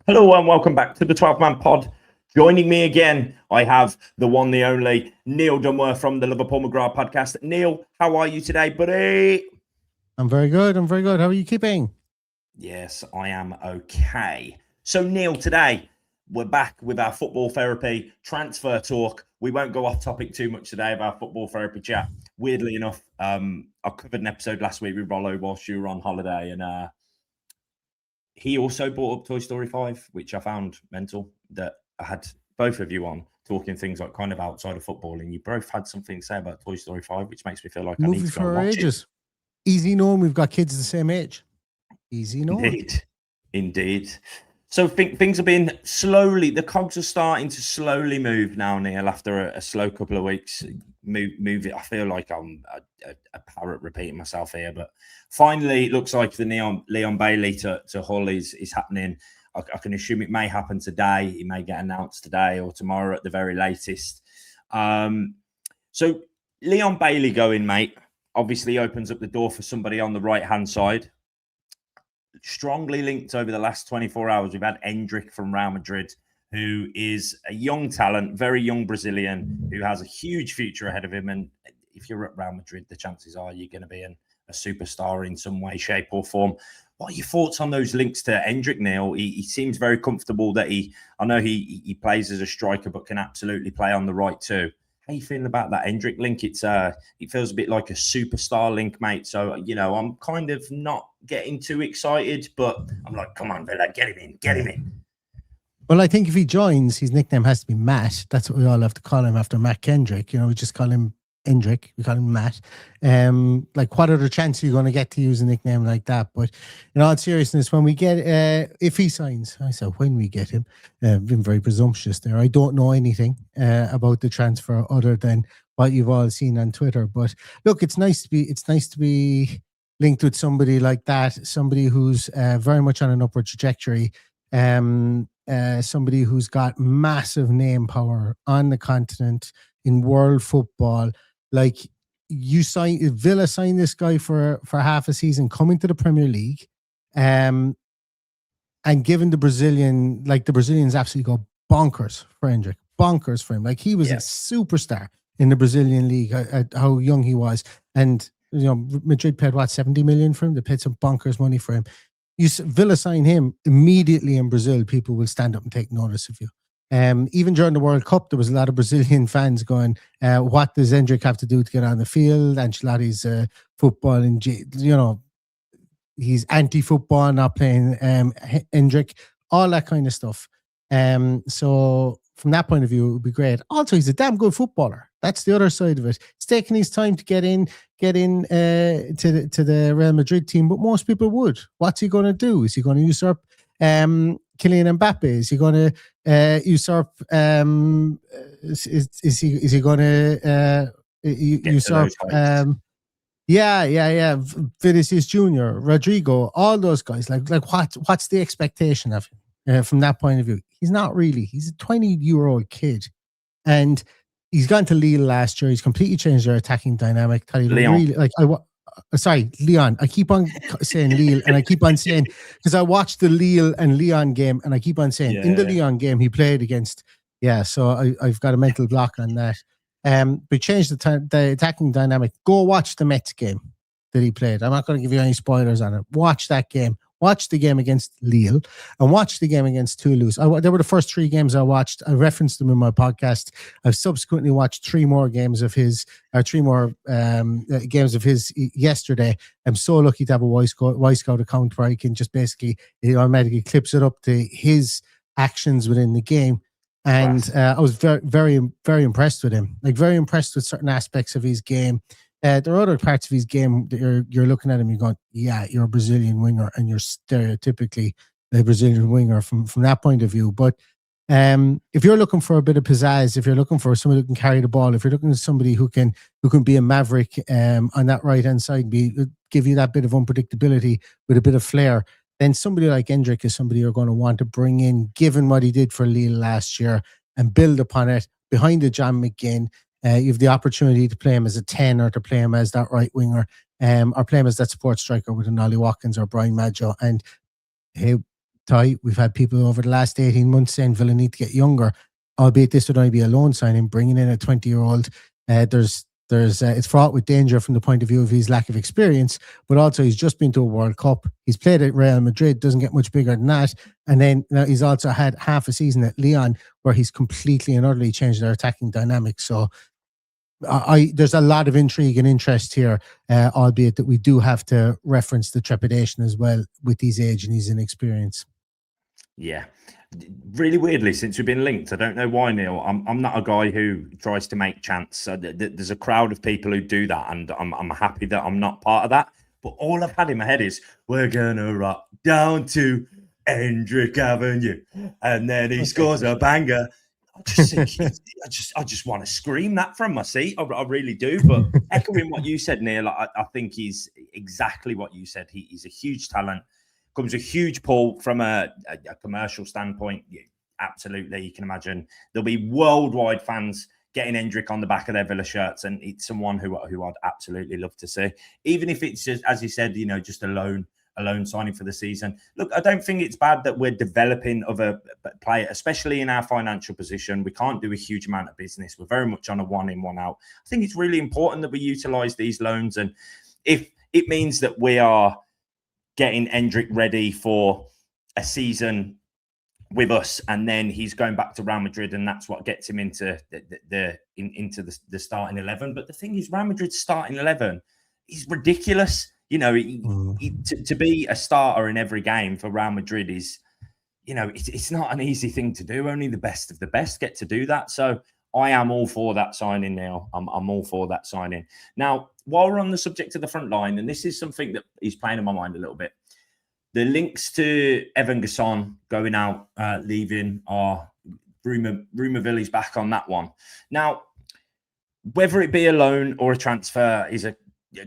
Hello and welcome back to the 12-Man Pod. Joining me again, I have the one, the only, Neil Dunworth from the Liverpool McGrath podcast. Neil, how are you today, buddy? I'm very good. How are you keeping? Yes, I am okay. So, Neil, today we're back with our football therapy transfer talk. We won't go off topic too much today of our football therapy chat. Weirdly enough, I covered an episode last week with Rollo whilst you were on holiday, and he also brought up Toy Story 5, which I found mental, that I had both of you on talking things like kind of outside of football, and you both had something to say about Toy Story 5, which makes me feel like I need to go and watch ages. Easy knowing we've got kids the same age. Easy knowing. Indeed. So things have been slowly, the cogs are starting to slowly move now, Neil, after a slow couple of weeks. Move it. I feel like I'm a parrot repeating myself here, but finally it looks like the Leon Bailey to Hull is happening. I can assume it may happen today. It may get announced today or tomorrow at the very latest. So Leon Bailey going, mate, obviously opens up the door for somebody on the right-hand side. Strongly linked over the last 24 hours. We've had Endrick from Real Madrid, who is a young talent, very young Brazilian, who has a huge future ahead of him. And if you're at Real Madrid, the chances are you're going to be a superstar in some way, shape or form. What are your thoughts on those links to Endrick, Neil? He seems very comfortable that I know he plays as a striker, but can absolutely play on the right too. How are you feeling about that Endrick link? It feels a bit like a superstar link, mate. So, I'm kind of not getting too excited, but I'm like, come on, Villa, get him in. Well, I think if he joins, his nickname has to be Matt. That's what we all have to call him after Matt Kendrick. We just call him Endrick. We call him Matt. Like, what other chance are you going to get to use a nickname like that? But in all seriousness, when we get, if he signs, I said when we get him, been very presumptuous there. I don't know anything about the transfer other than what you've all seen on Twitter. But look, it's nice to be linked with somebody like that, somebody who's very much on an upward trajectory. Somebody who's got massive name power on the continent in world football. Like, Villa signed this guy for half a season coming to the Premier League, and given the Brazilians absolutely go bonkers for Endrick, bonkers for him. Like, he was a superstar in the Brazilian league at how young he was, and Madrid paid 70 million for him. They paid some bonkers money for him. Villa sign him immediately in Brazil, people will stand up and take notice of you. Even during the World Cup, there was a lot of Brazilian fans going, what does Endrick have to do to get on the field? Ancelotti's football, and he's anti-football, not playing Endrick, all that kind of stuff. So from that point of view, it would be great. Also, he's a damn good footballer. That's the other side of it. It's taking his time to get in to the Real Madrid team, but most people would. What's he going to do? Is he going to usurp Kylian Mbappe? Is he going to usurp? Is he going to usurp? Vinicius Junior, Rodrigo, all those guys. Like what's the expectation of him from that point of view? He's not really. He's a 20-year-old kid, and he's gone to Lille last year. He's completely changed their attacking dynamic. Leon. Leon. I keep on saying Lille, and I keep on saying, because I watched the Lille and Leon game, and I keep on saying in the Leon game he played against. Yeah, so I've got a mental block on that. But changed the attacking dynamic. Go watch the Mets game that he played. I'm not going to give you any spoilers on it. Watch that game. Watch the game against Lille and watch the game against Toulouse. They were the first 3 games I watched. I referenced them in my podcast. I've subsequently watched 3 more games of his, or 3 more games of his yesterday. I'm so lucky to have a Y-Scout account where I can just basically, it automatically clips it up to his actions within the game. And I was very, very, very impressed with him. Like, very impressed with certain aspects of his game. There are other parts of his game that you're looking at him, you're going, yeah, you're a Brazilian winger, and you're stereotypically a Brazilian winger from that point of view. But if you're looking for a bit of pizzazz, if you're looking for somebody who can carry the ball, if you're looking for somebody who can be a maverick on that right hand side, give you that bit of unpredictability with a bit of flair, then somebody like Endrick is somebody you're going to want to bring in, given what he did for Lille last year, and build upon it behind the John McGinn. You have the opportunity to play him as a 10 or to play him as that right winger, or play him as that support striker with an Ollie Watkins or Brian Maggio. And hey, Ty, we've had people over the last 18 months saying Villa need to get younger, albeit this would only be a loan signing, bringing in a 20-year-old. It's fraught with danger from the point of view of his lack of experience, but also he's just been to a World Cup. He's played at Real Madrid, doesn't get much bigger than that. And then he's also had half a season at Lyon where he's completely and utterly changed their attacking dynamics. So there's a lot of intrigue and interest here, albeit that we do have to reference the trepidation as well with his age and his inexperience. Yeah. Really weirdly, since we've been linked, I don't know why, Neil. I'm not a guy who tries to make chance. There's a crowd of people who do that, and I'm happy that I'm not part of that. But all I've had in my head is we're gonna rock down to Endrick Avenue, and then he scores a banger. I just want to scream that from my seat. I really do. But echoing what you said, Neil, I think he's exactly what you said. He's a huge talent. Comes a huge pull from a commercial standpoint. Yeah, absolutely. You can imagine there'll be worldwide fans getting Endrick on the back of their Villa shirts, and it's someone who I'd absolutely love to see. Even if it's just, as you said, just a loan signing for the season. Look, I don't think it's bad that we're developing other players, especially in our financial position. We can't do a huge amount of business. We're very much on a one in, one out. I think it's really important that we utilise these loans, and if it means that we are getting Endrick ready for a season with us, and then he's going back to Real Madrid, and that's what gets him into the starting 11. But the thing is, Real Madrid's starting 11 is ridiculous. To be a starter in every game for Real Madrid is, it's not an easy thing to do. Only the best of the best get to do that. So I am all for that signing, Neil. I'm all for that signing. Now, while we're on the subject of the front line, and this is something that is playing in my mind a little bit, the links to Evan Guessand going out, leaving, are rumour back on that one. Now, whether it be a loan or a transfer is a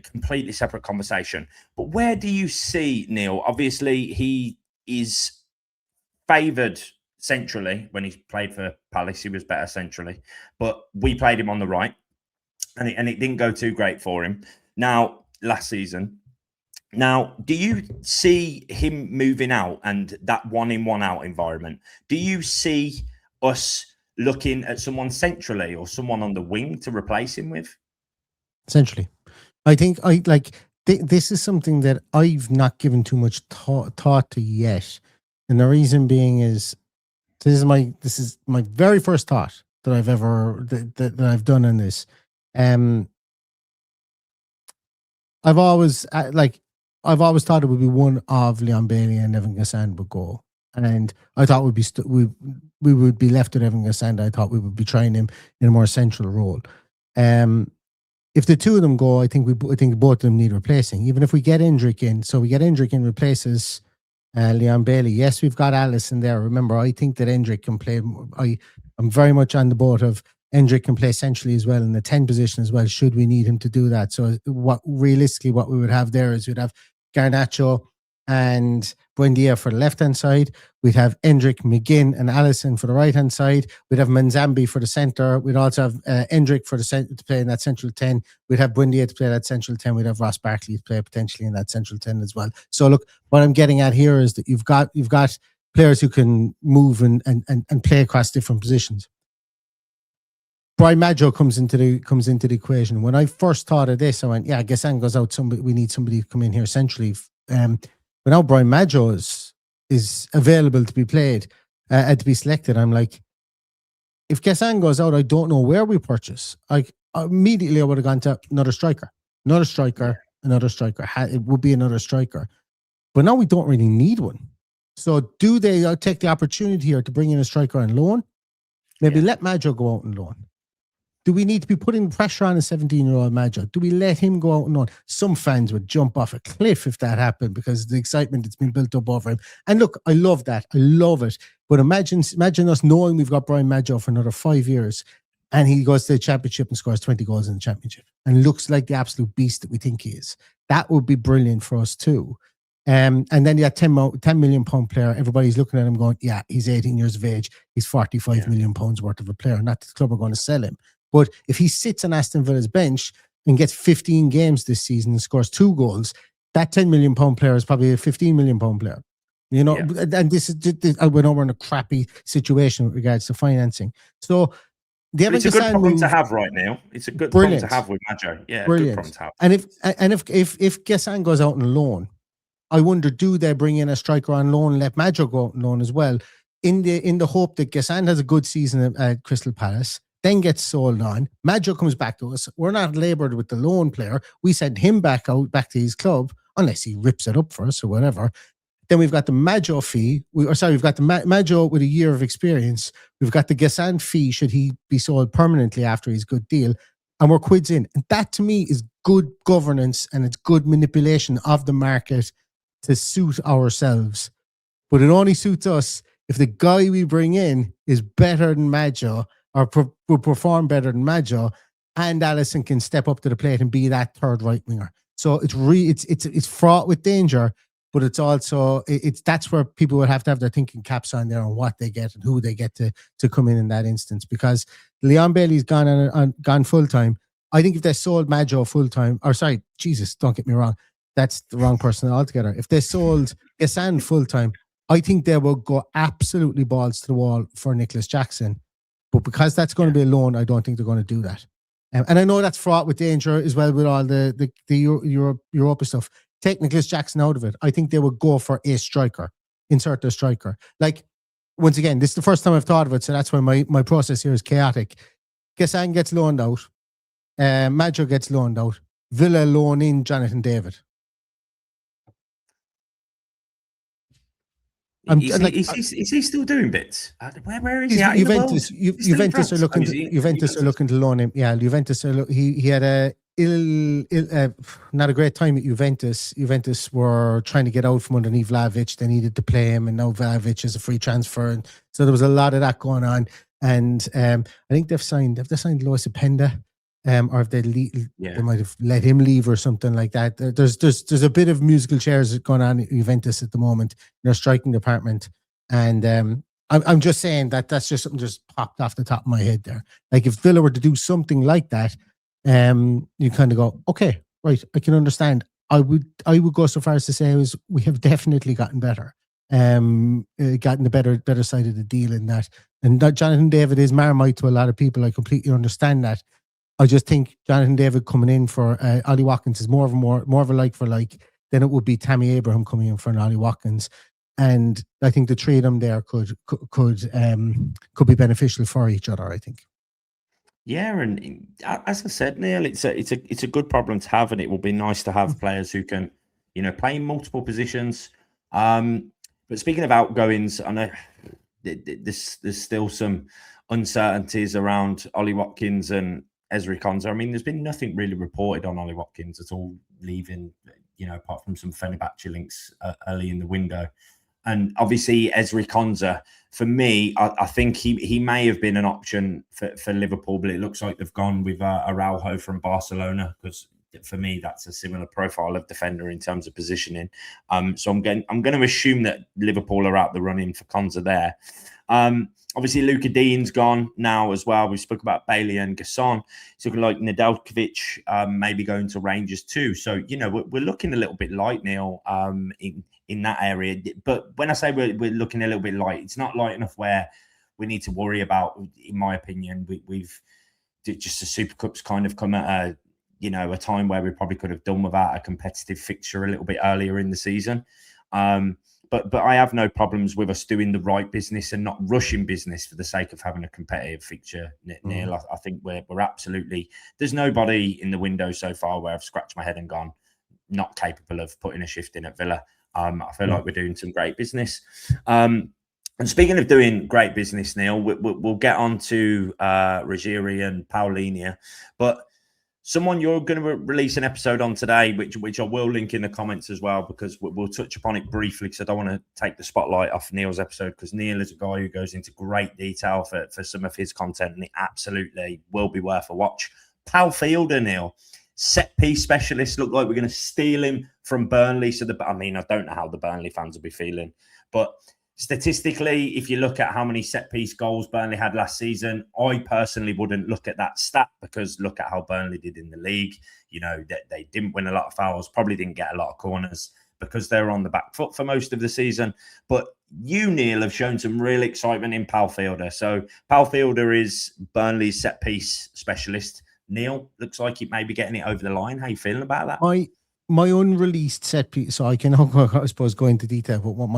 completely separate conversation. But where do you see, Neil? Obviously, he is favoured centrally. When he played for Palace, he was better centrally. But we played him on the right, and it didn't go too great for him. Now, last season. Now, do you see him moving out and that one in, one out environment? Do you see us looking at someone centrally or someone on the wing to replace him with? Centrally. I think this is something that I've not given too much thought to yet. And the reason being is this is my very first thought that I've ever that I've done on this. I've always thought it would be one of Leon Bailey and Evan Guessand would go, and I thought we would be left with Evan Guessand. I thought we would be trying him in a more central role. If the two of them go, I think both of them need replacing. Even if we get Endrick in, replaces Leon Bailey. Yes, we've got Alisson there. Remember, I think that Endrick can play. I'm very much on the boat of Endrick can play centrally as well in the 10 position as well, should we need him to do that. So what we would have there is we'd have Garnacho and Buendia for the left-hand side. We'd have Endrick, McGinn and Alisson for the right-hand side. We'd have Manzambi for the centre. We'd also have Endrick for to play in that central 10. We'd have Buendia to play that central 10. We'd have Ross Barkley to play potentially in that central 10 as well. So look, what I'm getting at here is that you've got players who can move and play across different positions. Brian Maggio comes into the equation. When I first thought of this, I went, yeah, Guessand goes out. We need somebody to come in here centrally. But now Brian Maggio is available to be played, to be selected. I'm like, if Guessand goes out, I don't know where we purchase. Immediately I would have gone to another striker. It would be another striker. But now we don't really need one. So do they take the opportunity here to bring in a striker on loan? Maybe let Maggio go out on loan. Do we need to be putting pressure on a 17-year-old Maggio? Do we let him go out and on? Some fans would jump off a cliff if that happened because of the excitement that's been built up over him. And look, I love that. I love it. But imagine us knowing we've got Brian Maggio for another 5 years and he goes to the championship and scores 20 goals in the championship and looks like the absolute beast that we think he is. That would be brilliant for us too. And then you got £10 million player. Everybody's looking at him going, yeah, he's 18 years of age. He's £45 million worth of a player. Not that the club are going to sell him. But if he sits on Aston Villa's bench and gets 15 games this season and scores 2 goals, that £10 million player is probably a £15 million player. You know, Yeah. and this is I went over in a crappy situation with regards to financing. So It's a good problem to have right now. It's a good problem to have with Maggio. Yeah, good problem to have. And if Guessand goes out on loan, I wonder, do they bring in a striker on loan and let Maggio go out on loan as well, in the hope that Guessand has a good season at Crystal Palace, then gets sold on. Maggio comes back to us. We're not laboured with the loan player. We send him back to his club, unless he rips it up for us or whatever. Then we've got the Maggio fee. We've got the Maggio with a year of experience. We've got the Guessand fee should he be sold permanently after his good deal. And we're quids in. And that to me is good governance, and it's good manipulation of the market to suit ourselves. But it only suits us if the guy we bring in is better than Maggio, or will perform better than Maggio, and Alisson can step up to the plate and be that third right winger. So it's fraught with danger. But it's also that's where people would have to have their thinking caps on there on what they get and who they get to come in that instance. Because Leon Bailey's gone full time. I think if they sold Maggio full time, or sorry, Jesus, don't get me wrong, that's the wrong person altogether. If they sold Guessand full time, I think they will go absolutely balls to the wall for Nicholas Jackson. But because that's going to be a loan, I don't think they're going to do that. And I know that's fraught with danger as well with all the Europa stuff. Take Nicholas Jackson out of it. I think they would go for a striker, insert a striker. Like, once again, this is the first time I've thought of it, so that's why my process here is chaotic. Guessand gets loaned out. Maggio gets loaned out. Villa loan in Jonathan David. Is he still doing bits? Where is he at Juventus? Juventus are looking to loan him. Yeah, Juventus he had a not a great time at Juventus. Juventus were trying to get out from underneath Vlahovic. They needed to play him, and now Vlahovic is a free transfer, and so there was a lot of that going on. And I think they've signed Lois Openda, or if they might have let him leave or something like that. There's a bit of musical chairs going on at Juventus at the moment in their striking department, and I'm just saying that's just something just popped off the top of my head there. Like, if Villa were to do something like that, you kind of go, okay, right, I can understand. I would go so far as to say we have definitely gotten better, gotten the better side of the deal in that. And that Jonathan David is Marmite to a lot of people. I completely understand that. I just think Jonathan David coming in for Ollie Watkins is more of a like for like than it would be Tammy Abraham coming in for an Ollie Watkins. And I think the three of them there could be beneficial for each other, I think. Yeah, and as I said, Neil, it's a good problem to have, and it will be nice to have players who can, play in multiple positions. But speaking of outgoings, I know there's still some uncertainties around Ollie Watkins and Ezri Konsa. I mean, there's been nothing really reported on Ollie Watkins at all leaving, apart from some Fenerbahce links early in the window. And obviously, Ezri Konsa, for me, I think he may have been an option for Liverpool, but it looks like they've gone with Araujo from Barcelona, because for me, that's a similar profile of defender in terms of positioning. So I'm going to assume that Liverpool are out the running for Konsa there. Obviously, Luka Dean's gone now as well. We spoke about Bailey and Guessand. It's looking like Nedeljkovic maybe going to Rangers too. So, we're looking a little bit light, Neil, in that area. But when I say we're looking a little bit light, it's not light enough where we need to worry about, in my opinion. We've just the Super Cup's kind of come at a time where we probably could have done without a competitive fixture a little bit earlier in the season. But I have no problems with us doing the right business and not rushing business for the sake of having a competitive fixture, Neil. I think we're absolutely... There's nobody in the window so far where I've scratched my head and gone, not capable of putting a shift in at Villa. I feel like we're doing some great business. And speaking of doing great business, Neil, we'll get on to Ruggeri and Paulinho. But someone you're going to release an episode on today, which I will link in the comments as well, because we'll touch upon it briefly, because I don't want to take the spotlight off Neil's episode, because Neil is a guy who goes into great detail for some of his content, and it absolutely will be worth a watch. Pal Fjelde, Neil, set-piece specialist. Look like we're going to steal him from Burnley. I don't know how the Burnley fans will be feeling, but statistically, if you look at how many set-piece goals Burnley had last season, I personally wouldn't look at that stat, because look at how Burnley did in the league. They didn't win a lot of fouls, probably didn't get a lot of corners, because they're on the back foot for most of the season. But you, Neil, have shown some real excitement in Pal Fjelde. So Pal Fjelde is Burnley's set piece specialist. Neil, looks like it may be getting it over the line. How you feeling about that? My unreleased set piece, so I can, I suppose, go into detail. But what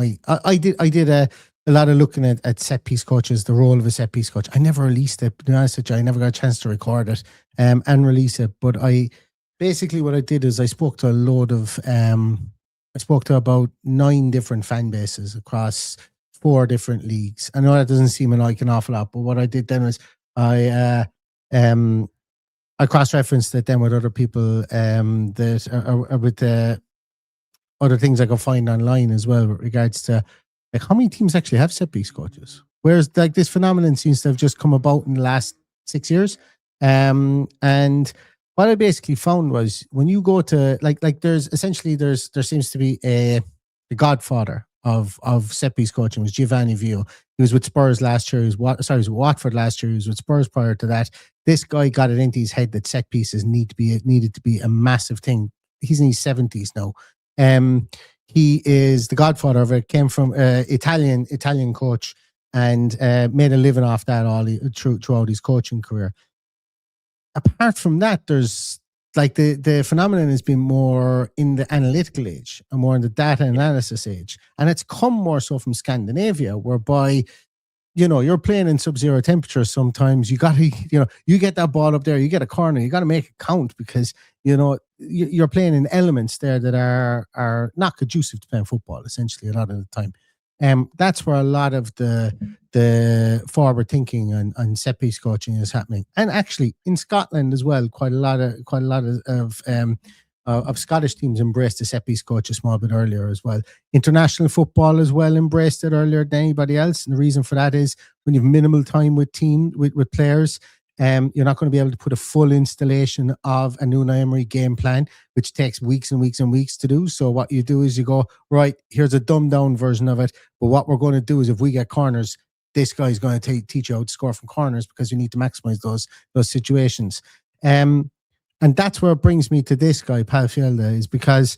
I did a lot of looking at set piece coaches, the role of a set piece coach. I never released it. To be honest with you, I never got a chance to record it and release it. But basically what I did is I spoke to a load of I spoke to about 9 different fan bases across 4 different leagues. I know that doesn't seem like an awful lot, but what I did then was I cross-referenced it then with other people that are with the other things I could find online as well with regards to like how many teams actually have set piece coaches. Whereas like this phenomenon seems to have just come about in the last 6 years. And what I basically found was when you go to like there seems to be the godfather of set piece coaching was Giovanni Vio. He was with Spurs last year. He was with Watford last year. He was with Spurs prior to that. This guy got it into his head that set pieces needed to be a massive thing. He's in his 70s now. He is the godfather of it. Came from Italian coach and made a living off that throughout his coaching career. Apart from that, there's like the phenomenon has been more in the analytical age and more in the data analysis age, and it's come more so from Scandinavia, whereby you're playing in sub-zero temperatures. Sometimes you got to you get that ball up there, you get a corner, you got to make it count because you're playing in elements there that are not conducive to playing football. Essentially, a lot of the time. That's where a lot of the forward thinking and set piece coaching is happening, and actually in Scotland as well, quite a lot of Scottish teams embraced the set piece coach a small bit earlier as well. International football as well embraced it earlier than anybody else, and the reason for that is when you have minimal time with players. You're not going to be able to put a full installation of a Unai Emery game plan, which takes weeks and weeks and weeks to do. So what you do is you go, right, here's a dumbed down version of it. But what we're going to do is if we get corners, this guy's going to teach you how to score from corners because you need to maximize those situations. And that's where it brings me to this guy, Pal Fjelde, is because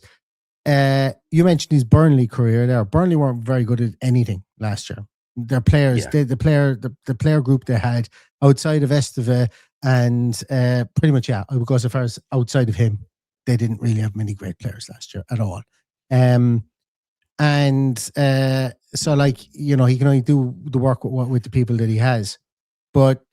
you mentioned his Burnley career there. Burnley weren't very good at anything last year. Their players, the player group they had outside of Aston Villa and pretty much, I would go so far as outside of him, they didn't really have many great players last year at all. So like, he can only do the work with the people that he has. But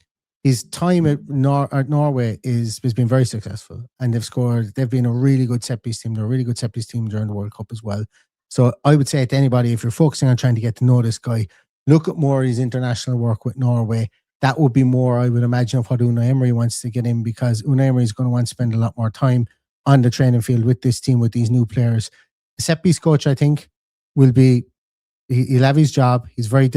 his time at Norway has been very successful, and they've been a really good set piece team. They're a really good set piece team during the World Cup as well. So I would say to anybody, if you're focusing on trying to get to know this guy, look at more of his international work with Norway. That would be more, I would imagine, of what Unai Emery wants to get in, because Unai Emery is going to want to spend a lot more time on the training field with this team, with these new players. The set piece coach, I think, will be, he'll have his job. He's very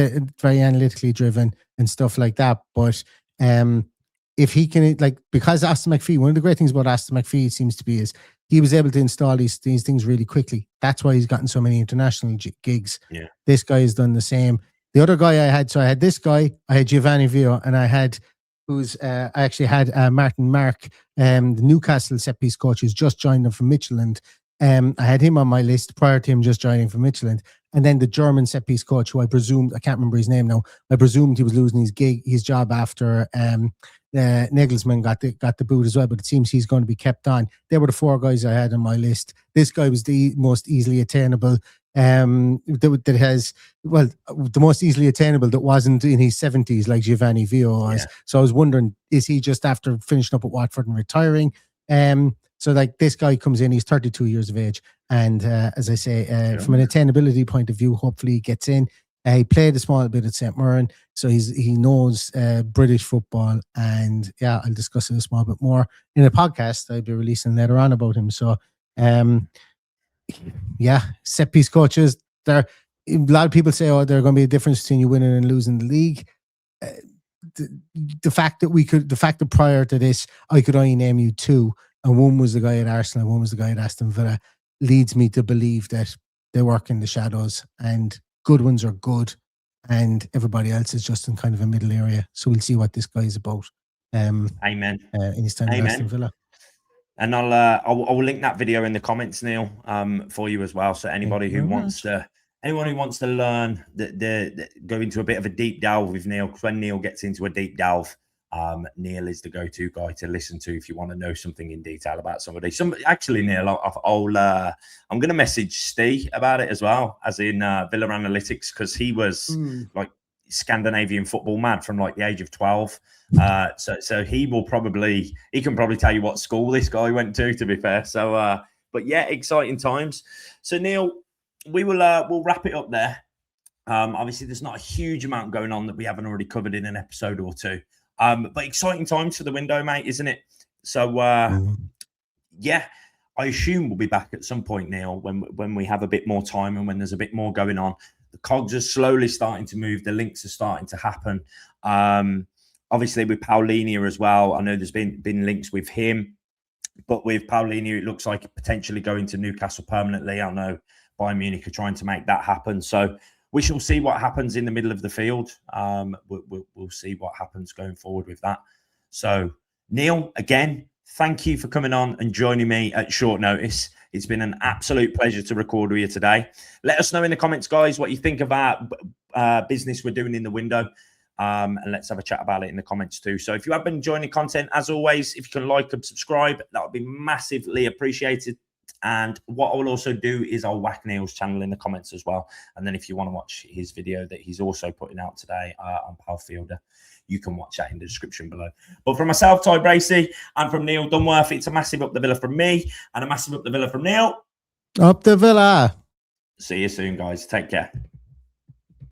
analytically driven and stuff like that. But if he can, because Aston McPhee, one of the great things about Aston McPhee seems to be is he was able to install these things really quickly. That's why he's gotten so many international gigs. Yeah. This guy has done the same. The other guy I had this guy, I had Giovanni Vio, and I had I actually had Martin Mark, the Newcastle set piece coach who's just joined them from Midtjylland. I had him on my list prior to him just joining from Midtjylland. And then the German set piece coach, who I presumed, I can't remember his name now, I presumed he was losing his job after Nagelsmann got the boot as well, but it seems he's going to be kept on. They were the 4 guys I had on my list. This guy was the most easily attainable. The most easily attainable that wasn't in his 70s like Giovanni Vio was. Yeah. So I was wondering, is he just after finishing up at Watford and retiring? So like this guy comes in, he's 32 years of age, and as I say, from an attainability point of view, hopefully he gets in. He played a small bit at St. Mirren, so he knows British football, and I'll discuss it a small bit more in a podcast I'll be releasing later on about him. So set piece coaches, a lot of people say, they're going to be a difference between you winning and losing the league. The fact that prior to this I could only name you 2, and one was the guy at Arsenal and one was the guy at Aston Villa, leads me to believe that they work in the shadows, and good ones are good and everybody else is just in kind of a middle area. So we'll see what this guy is about. Amen. In his time at Aston Villa. And I'll link that video in the comments, Neil, for you as well. So anybody who wants to learn, go into a bit of a deep delve with Neil, because when Neil gets into a deep delve, Neil is the go-to guy to listen to if you want to know something in detail about somebody. Actually, Neil, I'm going to message Steve about it as well, as in Villa Analytics, because he was like Scandinavian football mad from like the age of 12. So he can probably tell you what school this guy went to be fair. So, but yeah, exciting times. So Neil, we'll wrap it up there. Obviously there's not a huge amount going on that we haven't already covered in an episode or two. But exciting times for the window, mate, isn't it? So, yeah, I assume we'll be back at some point, Neil, when we have a bit more time and when there's a bit more going on. The cogs are slowly starting to move. The links are starting to happen. Obviously, with Paulinho as well. I know there's been links with him, but with Paulinho, it looks like potentially going to Newcastle permanently. I know Bayern Munich are trying to make that happen. So we shall see what happens in the middle of the field. We'll see what happens going forward with that. So, Neil, again, thank you for coming on and joining me at short notice. It's been an absolute pleasure to record with you today. Let us know in the comments, guys, what you think about business we're doing in the window. And let's have a chat about it in the comments too. So if you have been enjoying the content, as always, if you can like and subscribe, that would be massively appreciated. And what I will also do is I'll whack Neil's channel in the comments as well. And then if you want to watch his video that he's also putting out today on Fjelde, you can watch that in the description below. But from myself, Ty Bracey, and from Neil Dunworth, it's a massive up the Villa from me and a massive up the Villa from Neil. Up the Villa. See you soon, guys. Take care.